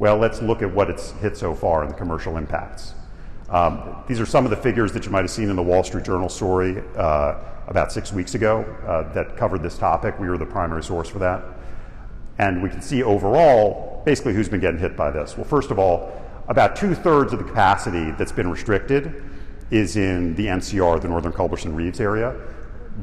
Well, let's look at what it's hit so far and the commercial impacts. These are some of the figures that you might have seen in the Wall Street Journal story about 6 weeks ago that covered this topic. We were the primary source for that. And we can see overall, basically who's been getting hit by this. Well, first of all, about 2/3 of the capacity that's been restricted is in the NCR, the Northern Culberson Reeves area.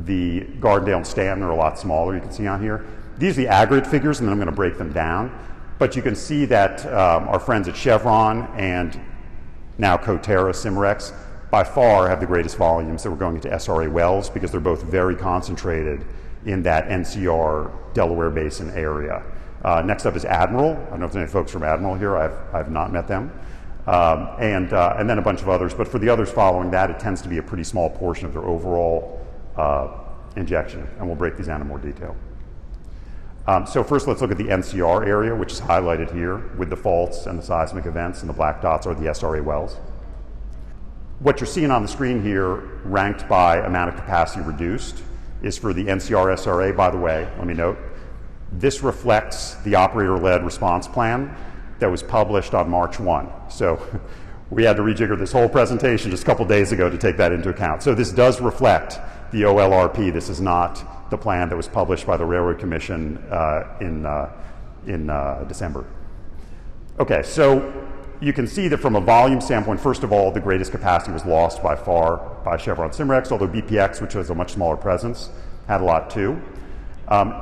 The Gardendale and Stanton are a lot smaller, you can see on here. These are the aggregate figures, and then I'm going to break them down. But you can see that our friends at Chevron and now Coterra, Cimarex, by far have the greatest volumes that were going into SRA wells because they're both very concentrated in that NCR Delaware Basin area. Next up is Admiral. I don't know if there's any folks from Admiral here. I've not met them. And then a bunch of others. But for the others following that, it tends to be a pretty small portion of their overall injection. And we'll break these down in more detail. So first, let's look at the NCR area, which is highlighted here with the faults and the seismic events, and the black dots are the SRA wells. What you're seeing on the screen here, ranked by amount of capacity reduced, is for the NCR SRA. By the way, let me note, this reflects the operator-led response plan that was published on March 1. So we had to rejigger this whole presentation just a couple days ago to take that into account. So this does reflect the OLRP. This is not the plan that was published by the Railroad Commission in December. Okay, so you can see that from a volume standpoint, first of all, the greatest capacity was lost by far by Chevron Cimarex, although BPX, which has a much smaller presence, had a lot too.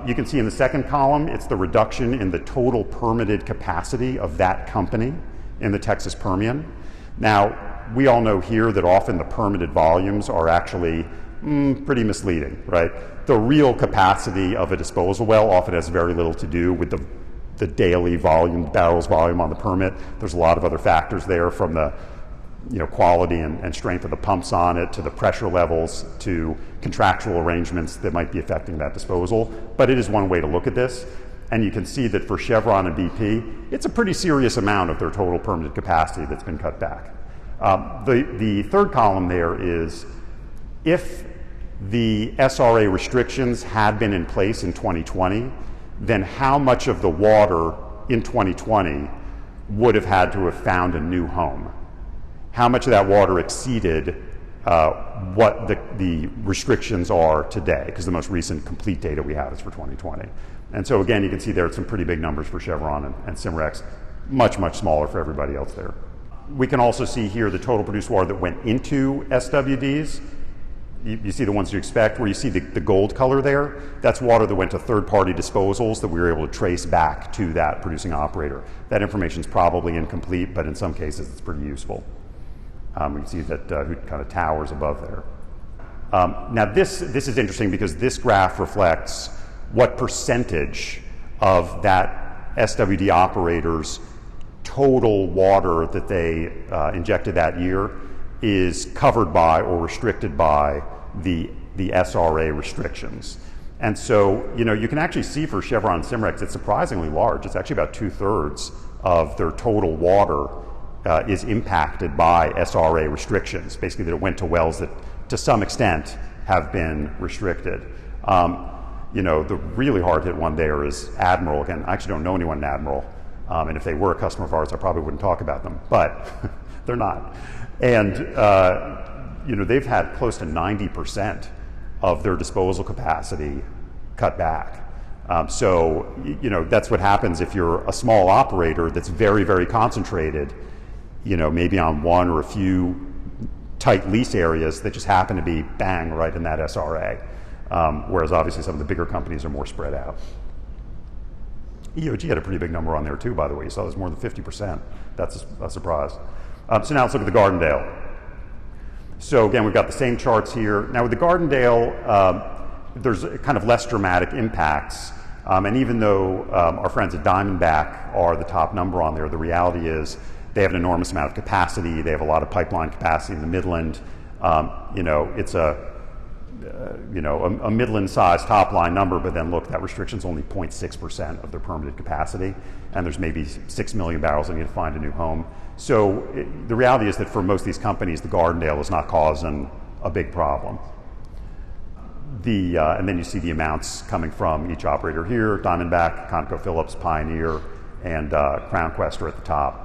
You can see in the second column, it's the reduction in the total permitted capacity of that company in the Texas Permian. Now, we all know here that often the permitted volumes are actually pretty misleading, right? The real capacity of a disposal well often has very little to do with the daily volume, barrels volume on the permit. There's a lot of other factors there, from the quality and strength of the pumps on it, to the pressure levels, to contractual arrangements that might be affecting that disposal. But it is one way to look at this. And you can see that for Chevron and BP, it's a pretty serious amount of their total permitted capacity that's been cut back. The third column there is, if the SRA restrictions had been in place in 2020, then how much of the water in 2020 would have had to have found a new home? How much of that water exceeded what the restrictions are today? Because the most recent complete data we have is for 2020. And so again, you can see there some pretty big numbers for Chevron and Cimarex, much, much smaller for everybody else there. We can also see here the total produced water that went into SWDs. You see the ones you expect, where you see the gold color there. That's water that went to third-party disposals that we were able to trace back to that producing operator. That information is probably incomplete, but in some cases it's pretty useful. We can see that who kind of towers above there. Now this is interesting because this graph reflects what percentage of that SWD operator's total water that they injected that year is covered by or restricted by the SRA restrictions. And so, you can actually see for Chevron and Cimarex, it's surprisingly large. It's actually about 2/3 of their total water is impacted by SRA restrictions, basically that it went to wells that to some extent have been restricted. The really hard hit one there is Admiral. Again, I actually don't know anyone in Admiral, and if they were a customer of ours, I probably wouldn't talk about them, but they're not. And they've had close to 90% of their disposal capacity cut back. So that's what happens if you're a small operator that's very, very concentrated, maybe on one or a few tight lease areas that just happen to be bang right in that SRA. Whereas obviously some of the bigger companies are more spread out. EOG had a pretty big number on there too, by the way. You saw there's more than 50%. That's a surprise. So now let's look at the Gardendale. So again, we've got the same charts here. Now with the Gardendale, there's kind of less dramatic impacts. And even though our friends at Diamondback are the top number on there, the reality is they have an enormous amount of capacity. They have a lot of pipeline capacity in the Midland. It's a Midland-sized top-line number, but then look, that restriction's only 0.6% of their permitted capacity, and there's maybe 6 million barrels they need to find a new home. So the reality is that for most of these companies, the Gardendale is not causing a big problem. And then you see the amounts coming from each operator here: Diamondback, ConocoPhillips, Pioneer, and Crown Quest are at the top.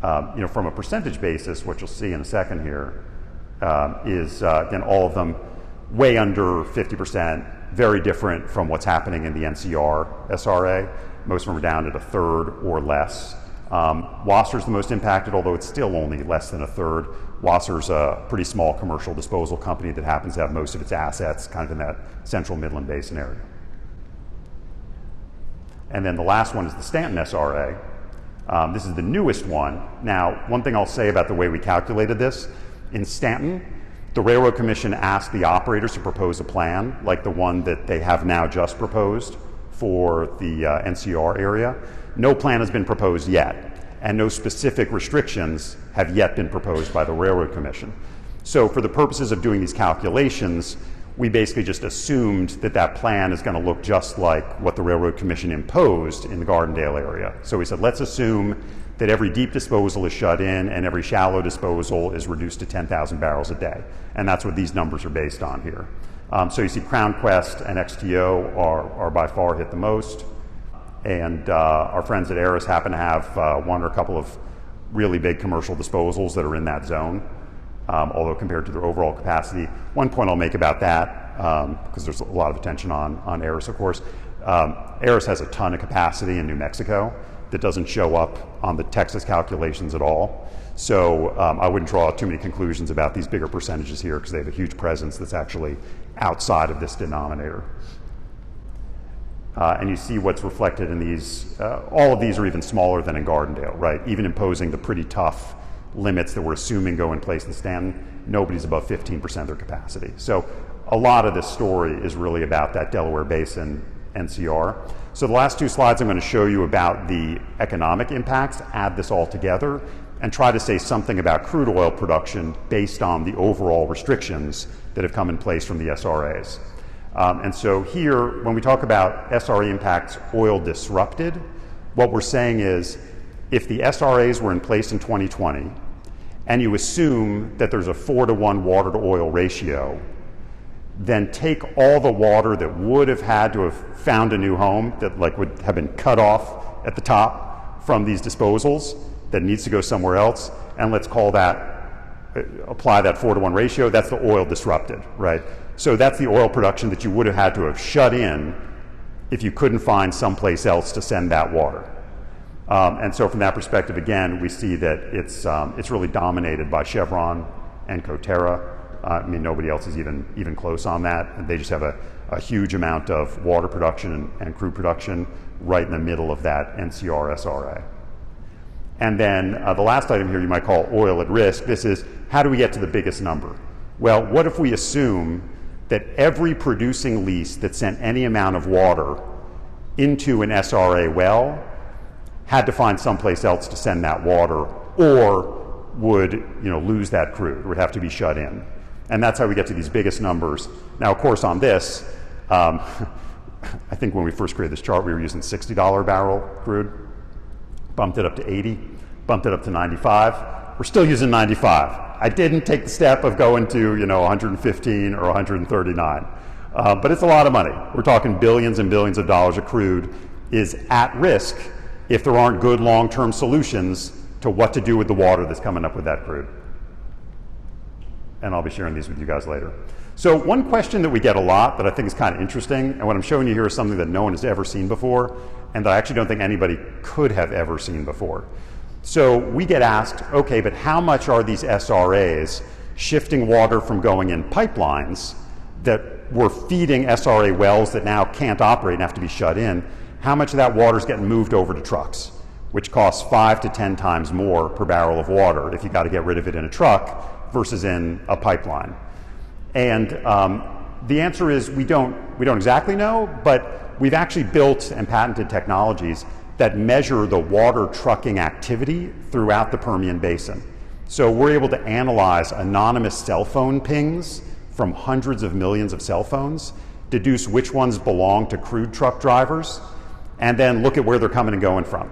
From a percentage basis, what you'll see in a second here is, again, all of them way under 50%, very different from what's happening in the NCR SRA. Most of them are down at a third or less. Wasser's the most impacted, although it's still only less than a third. Wasser's a pretty small commercial disposal company that happens to have most of its assets kind of in that central Midland Basin area. And then the last one is the Stanton SRA. This is the newest one. Now, one thing I'll say about the way we calculated this, in Stanton, the Railroad Commission asked the operators to propose a plan like the one that they have now just proposed for the NCR area. No plan has been proposed yet, and no specific restrictions have yet been proposed by the Railroad Commission. So for the purposes of doing these calculations, we basically just assumed that that plan is going to look just like what the Railroad Commission imposed in the Gardendale area. So we said, let's assume that every deep disposal is shut in and every shallow disposal is reduced to 10,000 barrels a day. And that's what these numbers are based on here. So you see Crown Quest and XTO are by far hit the most. And our friends at Aris happen to have one or a couple of really big commercial disposals that are in that zone. Although compared to their overall capacity. One point I'll make about that, because there's a lot of attention on Aris, of course. Aris has a ton of capacity in New Mexico that doesn't show up on the Texas calculations at all. So I wouldn't draw too many conclusions about these bigger percentages here because they have a huge presence that's actually outside of this denominator. And you see what's reflected in these. All of these are even smaller than in Gardendale, right? Even imposing the pretty tough limits that we're assuming go in place in Stanton, nobody's above 15% of their capacity. So a lot of this story is really about that Delaware Basin NCR. So the last two slides I'm going to show you about the economic impacts, add this all together, and try to say something about crude oil production based on the overall restrictions that have come in place from the SRAs. And so here, when we talk about SRA impacts oil disrupted, what we're saying is if the SRAs were in place in 2020, and you assume that there's a 4-to-1 water to oil ratio, then take all the water that would have had to have found a new home, that like would have been cut off at the top from these disposals, that needs to go somewhere else, and let's call that, apply that 4-to-1 ratio, that's the oil disrupted, right? So that's the oil production that you would have had to have shut in if you couldn't find someplace else to send that water. And so from that perspective, again, we see that it's really dominated by Chevron and Coterra. I mean, nobody else is even close on that. They just have a huge amount of water production and crude production right in the middle of that NCR SRA. And then the last item here you might call oil at risk. This is, how do we get to the biggest number? Well, what if we assume that every producing lease that sent any amount of water into an SRA well had to find someplace else to send that water, or would lose that crude, would have to be shut in. And that's how we get to these biggest numbers. Now, of course, on this, I think when we first created this chart, we were using $60 a barrel crude, bumped it up to 80, bumped it up to 95. We're still using 95. I didn't take the step of going to 115 or 139. But it's a lot of money. We're talking billions and billions of dollars of crude is at risk if there aren't good long-term solutions to what to do with the water that's coming up with that crude. And I'll be sharing these with you guys later. So one question that we get a lot that I think is kind of interesting, and what I'm showing you here is something that no one has ever seen before, and that I actually don't think anybody could have ever seen before. So we get asked, okay, but how much are these SRAs shifting water from going in pipelines that were feeding SRA wells that now can't operate and have to be shut in? How much of that water is getting moved over to trucks, which costs 5 to 10 times more per barrel of water if you got to get rid of it in a truck versus in a pipeline? And the answer is we don't exactly know, but we've actually built and patented technologies that measure the water trucking activity throughout the Permian Basin. So we're able to analyze anonymous cell phone pings from hundreds of millions of cell phones, deduce which ones belong to crude truck drivers, and then look at where they're coming and going from.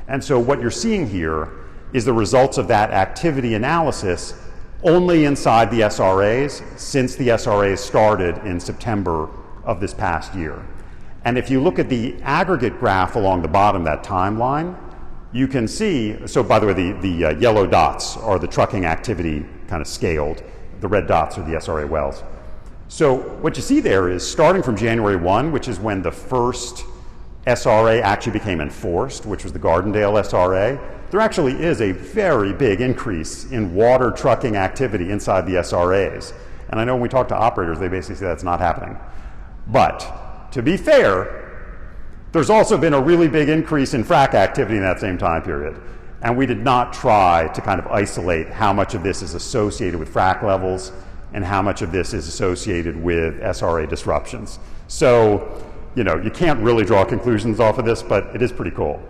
And so what you're seeing here is the results of that activity analysis only inside the SRAs since the SRAs started in September of this past year. And if you look at the aggregate graph along the bottom, that timeline, you can see, so by the way, the yellow dots are the trucking activity kind of scaled. The red dots are the SRA wells. So what you see there is starting from January 1, which is when the first SRA actually became enforced, which was the Gardendale SRA, there actually is a very big increase in water trucking activity inside the SRAs. And I know when we talk to operators, they basically say that's not happening. But to be fair, there's also been a really big increase in frac activity in that same time period. And we did not try to kind of isolate how much of this is associated with frac levels and how much of this is associated with SRA disruptions. So, you know, you can't really draw conclusions off of this, but it is pretty cool.